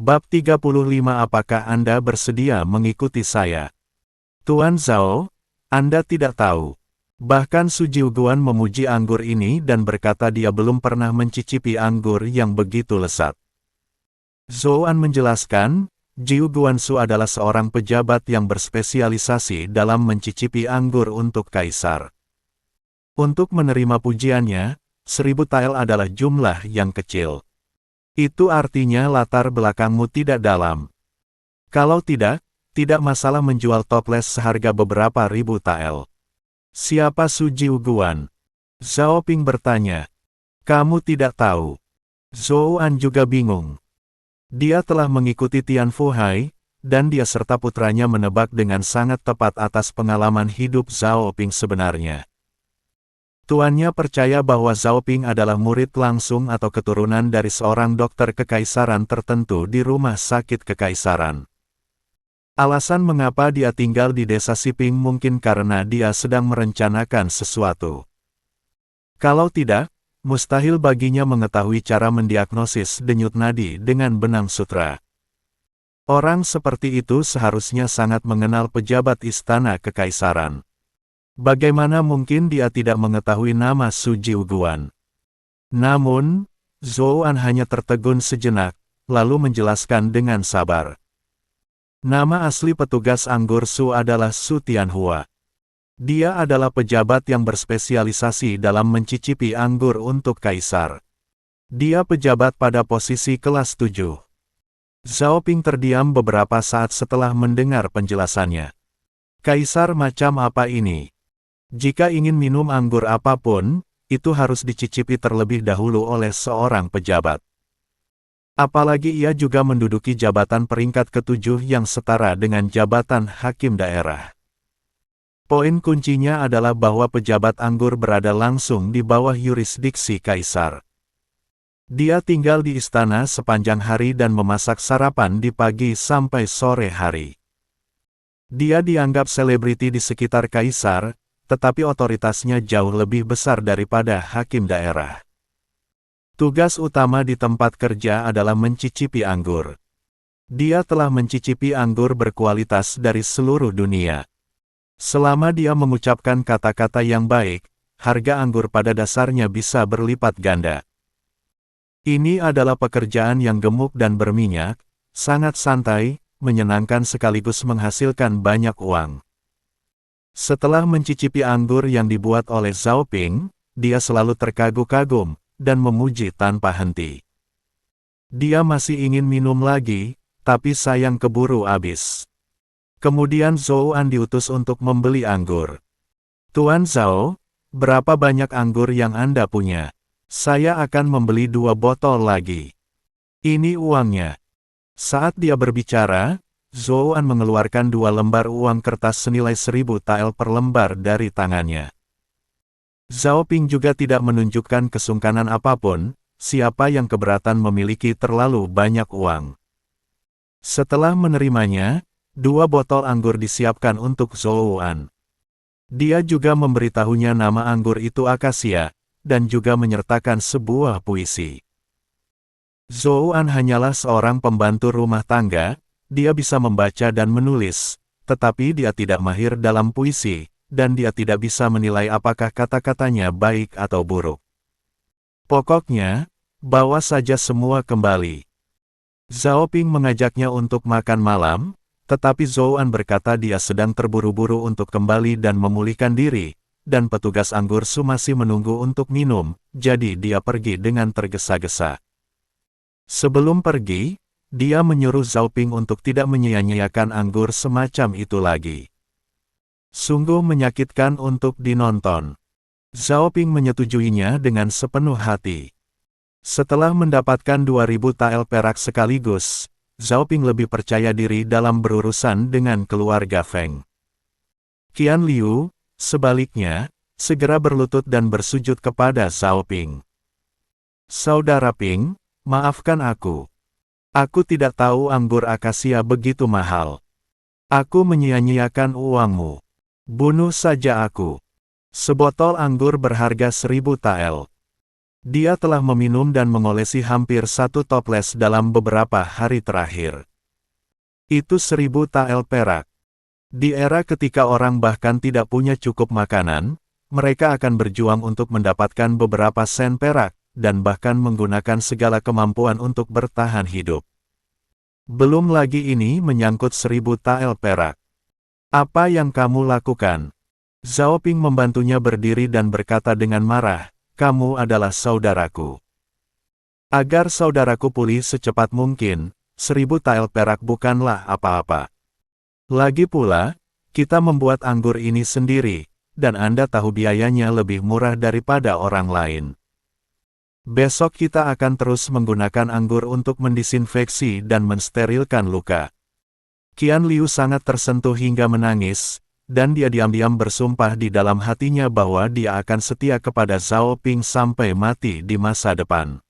Bab 35. Apakah Anda bersedia mengikuti saya? Tuan Zhao, Anda tidak tahu. Bahkan Su Jiuguan memuji anggur ini dan berkata dia belum pernah mencicipi anggur yang begitu lezat. Zhou An menjelaskan, Jiuguan Su adalah seorang pejabat yang berspesialisasi dalam mencicipi anggur untuk kaisar. Untuk menerima pujiannya, 1000 tael adalah jumlah yang kecil. Itu artinya latar belakangmu tidak dalam. Kalau tidak masalah menjual toples seharga beberapa ribu tael. Siapa Su Jiuguan? Zhao Ping bertanya. Kamu tidak tahu. Zhou An juga bingung. Dia telah mengikuti Tian Fu Hai, dan dia serta putranya menebak dengan sangat tepat atas pengalaman hidup Zhao Ping sebenarnya. Tuannya percaya bahwa Zhao Ping adalah murid langsung atau keturunan dari seorang dokter kekaisaran tertentu di rumah sakit kekaisaran. Alasan mengapa dia tinggal di desa Siping mungkin karena dia sedang merencanakan sesuatu. Kalau tidak, mustahil baginya mengetahui cara mendiagnosis denyut nadi dengan benang sutra. Orang seperti itu seharusnya sangat mengenal pejabat istana kekaisaran. Bagaimana mungkin dia tidak mengetahui nama Su Jiuguan? Namun, Zhou An hanya tertegun sejenak, lalu menjelaskan dengan sabar. Nama asli petugas anggur Su adalah Su Tianhua. Dia adalah pejabat yang berspesialisasi dalam mencicipi anggur untuk kaisar. Dia pejabat pada posisi kelas 7. Zhao Ping terdiam beberapa saat setelah mendengar penjelasannya. Kaisar macam apa ini? Jika ingin minum anggur apapun, itu harus dicicipi terlebih dahulu oleh seorang pejabat. Apalagi ia juga menduduki jabatan peringkat ke-7 yang setara dengan jabatan hakim daerah. Poin kuncinya adalah bahwa pejabat anggur berada langsung di bawah yurisdiksi kaisar. Dia tinggal di istana sepanjang hari dan memasak sarapan di pagi sampai sore hari. Dia dianggap selebriti di sekitar kaisar, tetapi otoritasnya jauh lebih besar daripada hakim daerah. Tugas utama di tempat kerja adalah mencicipi anggur. Dia telah mencicipi anggur berkualitas dari seluruh dunia. Selama dia mengucapkan kata-kata yang baik, harga anggur pada dasarnya bisa berlipat ganda. Ini adalah pekerjaan yang gemuk dan berminyak, sangat santai, menyenangkan sekaligus menghasilkan banyak uang. Setelah mencicipi anggur yang dibuat oleh Zhao Ping, dia selalu terkagum-kagum, dan memuji tanpa henti. Dia masih ingin minum lagi, tapi sayang keburu habis. Kemudian Zhou An diutus untuk membeli anggur. Tuan Zhao, berapa banyak anggur yang Anda punya? Saya akan membeli 2 botol lagi. Ini uangnya. Saat dia berbicara, Zhou An mengeluarkan 2 lembar uang kertas senilai 1000 tael per lembar dari tangannya. Zhao Ping juga tidak menunjukkan kesungkanan apapun, siapa yang keberatan memiliki terlalu banyak uang. Setelah menerimanya, 2 botol anggur disiapkan untuk Zhou An. Dia juga memberitahunya nama anggur itu akasia, dan juga menyertakan sebuah puisi. Zhou An hanyalah seorang pembantu rumah tangga. Dia bisa membaca dan menulis, tetapi dia tidak mahir dalam puisi, dan dia tidak bisa menilai apakah kata-katanya baik atau buruk. Pokoknya, bawa saja semua kembali. Zhao Ping mengajaknya untuk makan malam, tetapi Zhou An berkata dia sedang terburu-buru untuk kembali dan memulihkan diri, dan petugas anggur Su masih menunggu untuk minum, jadi dia pergi dengan tergesa-gesa. Sebelum pergi, dia menyuruh Zhao Ping untuk tidak menyia-nyiakan anggur semacam itu lagi. Sungguh menyakitkan untuk dinonton. Zhao Ping menyetujuinya dengan sepenuh hati. Setelah mendapatkan 2000 tael perak sekaligus, Zhao Ping lebih percaya diri dalam berurusan dengan keluarga Feng. Qian Liu, sebaliknya, segera berlutut dan bersujud kepada Zhao Ping. Saudara Ping, maafkan aku. Aku tidak tahu anggur akasia begitu mahal. Aku menyia-nyiakan uangmu. Bunuh saja aku. Sebotol anggur berharga 1000 tael. Dia telah meminum dan mengolesi hampir 1 toples dalam beberapa hari terakhir. Itu 1.000 tael perak. Di era ketika orang bahkan tidak punya cukup makanan, mereka akan berjuang untuk mendapatkan beberapa sen perak, dan bahkan menggunakan segala kemampuan untuk bertahan hidup. Belum lagi ini menyangkut 1.000 tael perak. Apa yang kamu lakukan? Zhao Ping membantunya berdiri dan berkata dengan marah, kamu adalah saudaraku. Agar saudaraku pulih secepat mungkin, 1.000 tael perak bukanlah apa-apa. Lagi pula, kita membuat anggur ini sendiri, dan Anda tahu biayanya lebih murah daripada orang lain. Besok kita akan terus menggunakan anggur untuk mendisinfeksi dan mensterilkan luka. Qian Liu sangat tersentuh hingga menangis, dan dia diam-diam bersumpah di dalam hatinya bahwa dia akan setia kepada Zhao Ping sampai mati di masa depan.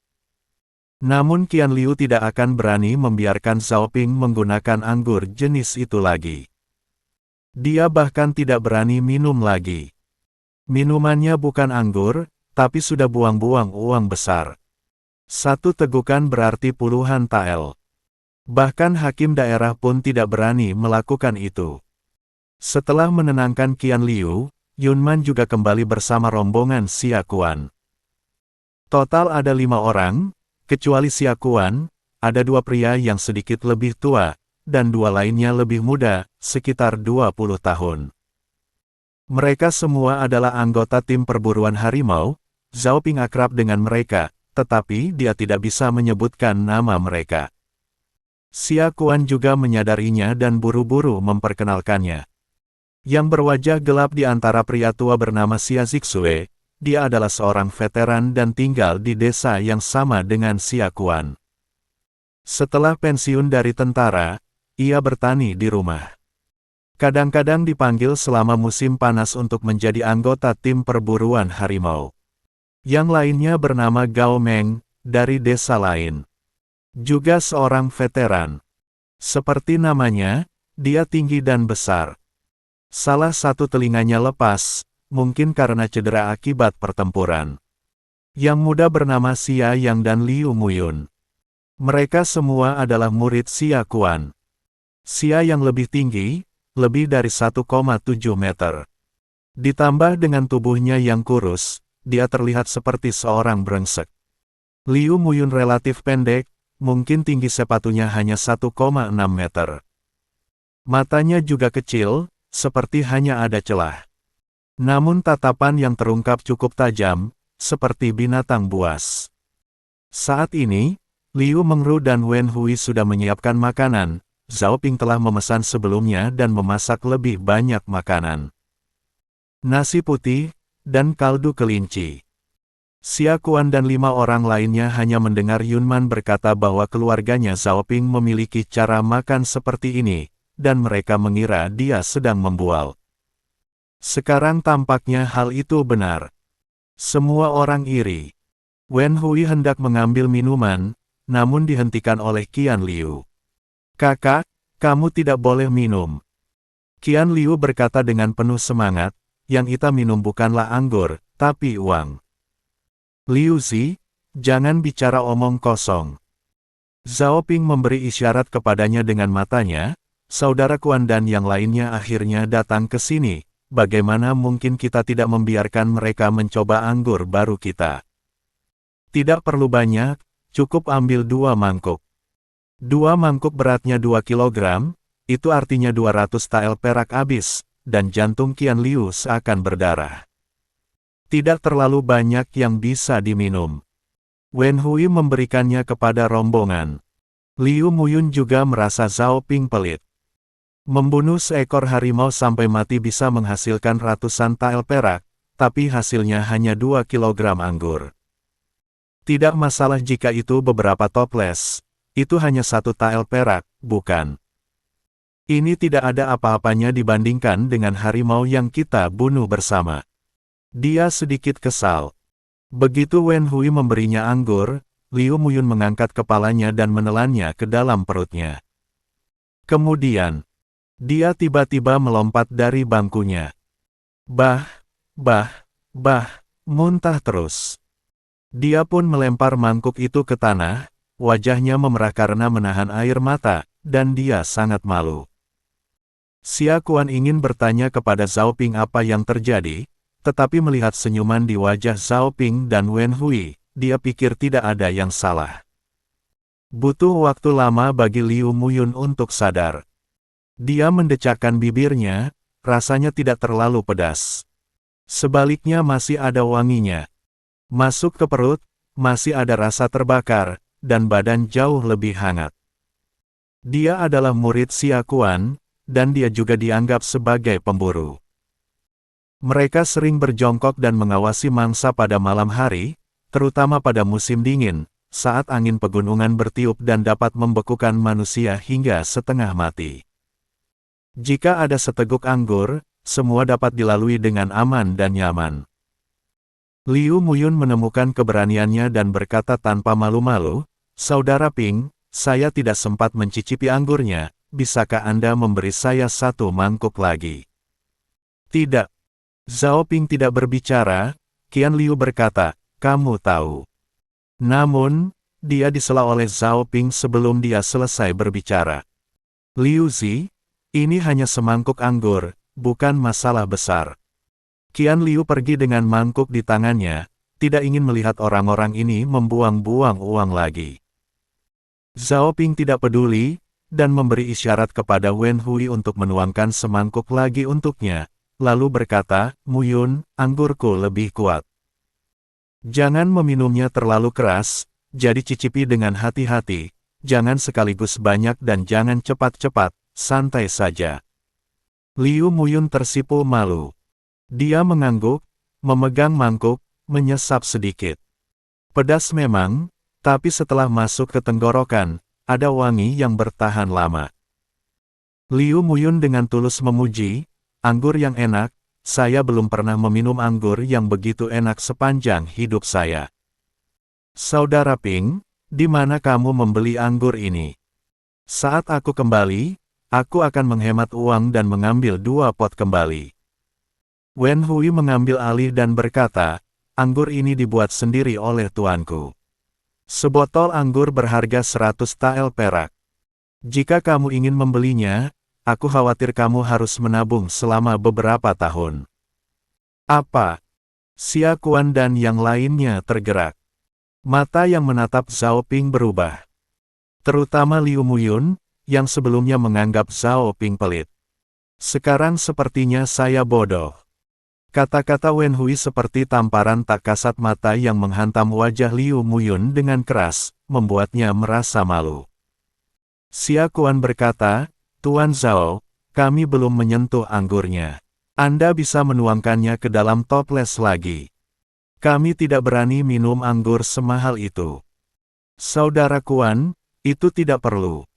Namun Qian Liu tidak akan berani membiarkan Zhao Ping menggunakan anggur jenis itu lagi. Dia bahkan tidak berani minum lagi. Minumannya bukan anggur, tapi sudah buang-buang uang besar. 1 tegukan berarti puluhan tael. Bahkan hakim daerah pun tidak berani melakukan itu. Setelah menenangkan Qian Liu, Yunman juga kembali bersama rombongan Xia Kuan. Total ada 5 orang, kecuali Xia Kuan, ada 2 pria yang sedikit lebih tua, dan 2 lainnya lebih muda, sekitar 20 tahun. Mereka semua adalah anggota tim perburuan harimau. Zhao Ping akrab dengan mereka, tetapi dia tidak bisa menyebutkan nama mereka. Xia Kuan juga menyadarinya dan buru-buru memperkenalkannya. Yang berwajah gelap di antara pria tua bernama Xia Zixue, dia adalah seorang veteran dan tinggal di desa yang sama dengan Xia Kuan. Setelah pensiun dari tentara, ia bertani di rumah. Kadang-kadang dipanggil selama musim panas untuk menjadi anggota tim perburuan harimau. Yang lainnya bernama Gao Meng, dari desa lain. Juga seorang veteran. Seperti namanya, dia tinggi dan besar. Salah satu telinganya lepas, mungkin karena cedera akibat pertempuran. Yang muda bernama Xia Yang dan Liu Muyun. Mereka semua adalah murid Xia Kuan. Xia Yang lebih tinggi, lebih dari 1,7 meter. Ditambah dengan tubuhnya yang kurus, dia terlihat seperti seorang brengsek. Liu Muyun relatif pendek, mungkin tinggi sepatunya hanya 1,6 meter. Matanya juga kecil, seperti hanya ada celah. Namun tatapan yang terungkap cukup tajam, seperti binatang buas. Saat ini, Liu Mengru dan Wen Hui sudah menyiapkan makanan. Zhao Ping telah memesan sebelumnya dan memasak lebih banyak makanan. Nasi putih, dan kaldu kelinci. Xia Kuan dan 5 orang lainnya hanya mendengar Yunman berkata bahwa keluarganya Zhao Ping memiliki cara makan seperti ini, dan mereka mengira dia sedang membual. Sekarang tampaknya hal itu benar. Semua orang iri. Wen Hui hendak mengambil minuman, namun dihentikan oleh Qian Liu. Kakak, kamu tidak boleh minum. Qian Liu berkata dengan penuh semangat, yang kita minum bukanlah anggur, tapi uang. Liu Zi, jangan bicara omong kosong. Zhao Ping memberi isyarat kepadanya dengan matanya. Saudara Kuan dan yang lainnya akhirnya datang ke sini, bagaimana mungkin kita tidak membiarkan mereka mencoba anggur baru kita? Tidak perlu banyak, cukup ambil 2 mangkuk. 2 mangkuk beratnya 2 kilogram, itu artinya 200 tael perak habis, dan jantung Qian Liu seakan berdarah. Tidak terlalu banyak yang bisa diminum. Wen Hui memberikannya kepada rombongan. Liu Muyun juga merasa Zhao Ping pelit. Membunuh seekor harimau sampai mati bisa menghasilkan ratusan tael perak, tapi hasilnya hanya 2 kilogram anggur. Tidak masalah jika itu beberapa toples, itu hanya 1 tael perak, bukan? Ini tidak ada apa-apanya dibandingkan dengan harimau yang kita bunuh bersama. Dia sedikit kesal. Begitu Wen Hui memberinya anggur, Liu Muyun mengangkat kepalanya dan menelannya ke dalam perutnya. Kemudian, dia tiba-tiba melompat dari bangkunya. Bah, muntah terus. Dia pun melempar mangkuk itu ke tanah, wajahnya memerah karena menahan air mata, dan dia sangat malu. Xia Kuan ingin bertanya kepada Zhao Ping apa yang terjadi, tetapi melihat senyuman di wajah Zhao Ping dan Wen Hui, dia pikir tidak ada yang salah. Butuh waktu lama bagi Liu Muyun untuk sadar. Dia mendecakkan bibirnya, rasanya tidak terlalu pedas. Sebaliknya masih ada wanginya. Masuk ke perut, masih ada rasa terbakar, dan badan jauh lebih hangat. Dia adalah murid Xia Kuan, dan dia juga dianggap sebagai pemburu. Mereka sering berjongkok dan mengawasi mangsa pada malam hari, terutama pada musim dingin, saat angin pegunungan bertiup dan dapat membekukan manusia hingga setengah mati. Jika ada seteguk anggur, semua dapat dilalui dengan aman dan nyaman. Liu Muyun menemukan keberaniannya dan berkata tanpa malu-malu, "Saudara Ping, saya tidak sempat mencicipi anggurnya, bisakah Anda memberi saya satu mangkuk lagi?" "Tidak." Zhao Ping tidak berbicara, Qian Liu berkata, "Kamu tahu." Namun, dia disela oleh Zhao Ping sebelum dia selesai berbicara. "Liu Zi, ini hanya semangkuk anggur, bukan masalah besar." Qian Liu pergi dengan mangkuk di tangannya, tidak ingin melihat orang-orang ini membuang-buang uang lagi. Zhao Ping tidak peduli, dan memberi isyarat kepada Wen Hui untuk menuangkan semangkuk lagi untuknya, lalu berkata, "Muyun, anggurku lebih kuat. Jangan meminumnya terlalu keras, jadi cicipi dengan hati-hati, jangan sekaligus banyak dan jangan cepat-cepat, santai saja." Liu Muyun tersipu malu. Dia mengangguk, memegang mangkuk, menyesap sedikit. Pedas memang, tapi setelah masuk ke tenggorokan, ada wangi yang bertahan lama. Liu Muyun dengan tulus memuji, "Anggur yang enak, saya belum pernah meminum anggur yang begitu enak sepanjang hidup saya." "Saudara Ping, di mana kamu membeli anggur ini? Saat aku kembali, aku akan menghemat uang dan mengambil 2 pot kembali." Wen Hui mengambil alih dan berkata, "Anggur ini dibuat sendiri oleh tuanku. Sebotol anggur berharga 100 tael perak. Jika kamu ingin membelinya, aku khawatir kamu harus menabung selama beberapa tahun." "Apa?" Xia Kuan dan yang lainnya tergerak. Mata yang menatap Zhao Ping berubah. Terutama Liu Muyun, yang sebelumnya menganggap Zhao Ping pelit. "Sekarang sepertinya saya bodoh." Kata-kata Wen Hui seperti tamparan tak kasat mata yang menghantam wajah Liu Muyun dengan keras, membuatnya merasa malu. Xia Kuan berkata, "Tuan Zhao, kami belum menyentuh anggurnya. Anda bisa menuangkannya ke dalam toples lagi. Kami tidak berani minum anggur semahal itu." "Saudara Kuan, itu tidak perlu."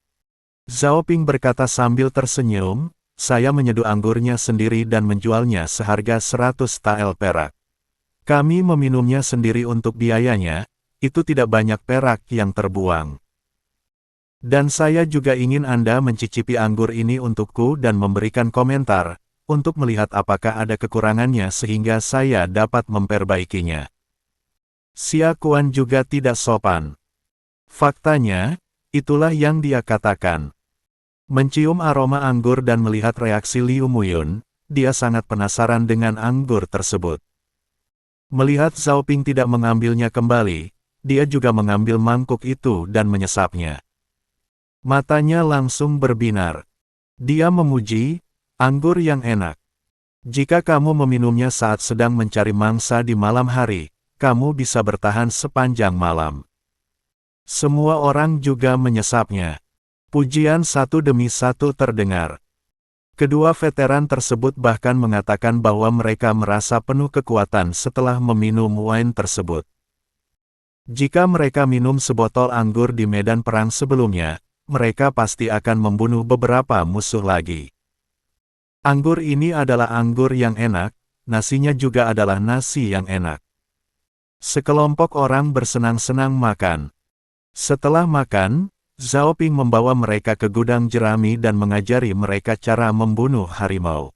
Zhao Ping berkata sambil tersenyum, "Saya menyeduh anggurnya sendiri dan menjualnya seharga 100 tael perak. Kami meminumnya sendiri untuk biayanya, itu tidak banyak perak yang terbuang. Dan saya juga ingin Anda mencicipi anggur ini untukku dan memberikan komentar, untuk melihat apakah ada kekurangannya sehingga saya dapat memperbaikinya." Xia Kuan juga tidak sopan. Faktanya, itulah yang dia katakan. Mencium aroma anggur dan melihat reaksi Liu Muyun, dia sangat penasaran dengan anggur tersebut. Melihat Zhao Ping tidak mengambilnya kembali, dia juga mengambil mangkuk itu dan menyesapnya. Matanya langsung berbinar. Dia memuji, "Anggur yang enak. Jika kamu meminumnya saat sedang mencari mangsa di malam hari, kamu bisa bertahan sepanjang malam." Semua orang juga menyesapnya. Pujian satu demi satu terdengar. Kedua veteran tersebut bahkan mengatakan bahwa mereka merasa penuh kekuatan setelah meminum wine tersebut. Jika mereka minum sebotol anggur di medan perang sebelumnya, mereka pasti akan membunuh beberapa musuh lagi. Anggur ini adalah anggur yang enak, nasinya juga adalah nasi yang enak. Sekelompok orang bersenang-senang makan. Setelah makan, Zhao Ping membawa mereka ke gudang jerami dan mengajari mereka cara membunuh harimau.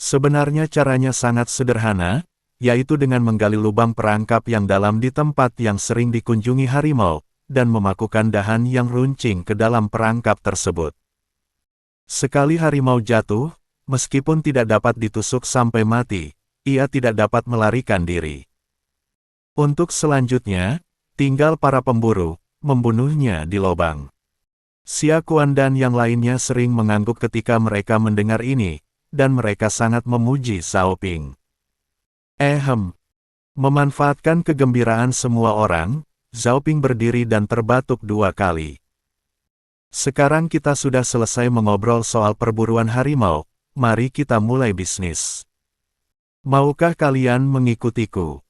Sebenarnya caranya sangat sederhana, yaitu dengan menggali lubang perangkap yang dalam di tempat yang sering dikunjungi harimau, dan memakukan dahan yang runcing ke dalam perangkap tersebut. Sekali harimau jatuh, meskipun tidak dapat ditusuk sampai mati, ia tidak dapat melarikan diri. Untuk selanjutnya, tinggal para pemburu, membunuhnya di lubang. Xia Kuan dan yang lainnya sering mengangguk ketika mereka mendengar ini, dan mereka sangat memuji Zhao Ping. Memanfaatkan kegembiraan semua orang, Zhao Ping berdiri dan terbatuk 2 kali. Sekarang kita sudah selesai mengobrol soal perburuan harimau, mari kita mulai bisnis. Maukah kalian mengikutiku?